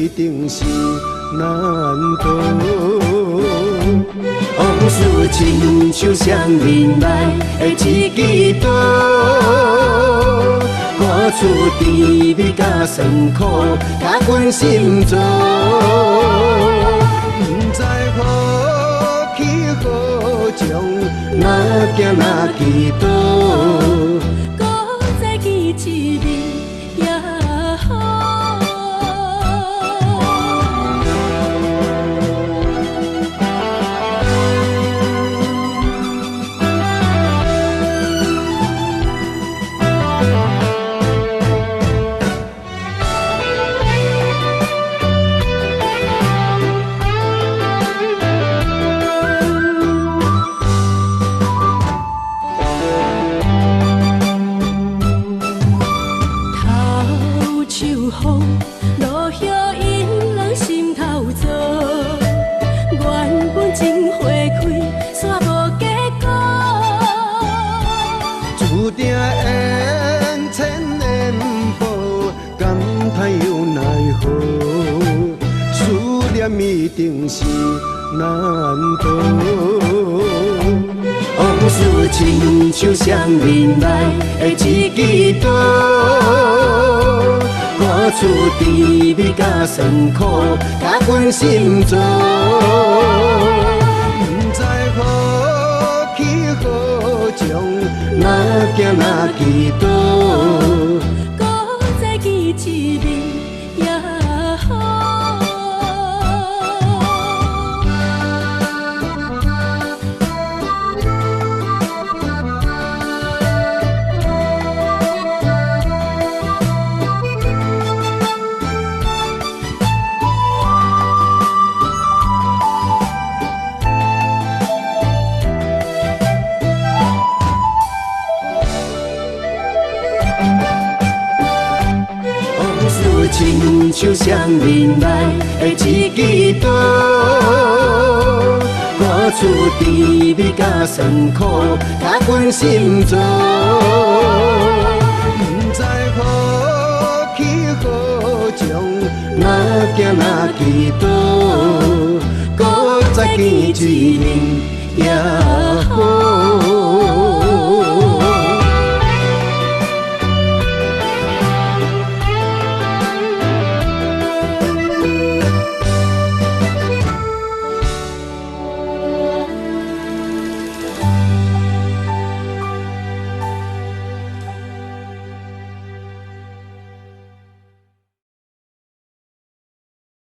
一定是难逃。往事亲像双面来的一支刀，看出甜蜜甲酸苦，甲阮心中。不知何去何从，哪行哪去倒。 注定缘千年无，感叹又奈何？思念一定是难逃。往事亲像双面来的一支刀，看出甜蜜甲酸苦，甲阮心中。不知何去何从。 哪行哪去倒？搁再见一面也好。亲像双面来的一支刀，看出甜蜜甲酸苦，甲阮心中。不知何去何从，哪行哪去倒？搁再见一面也好。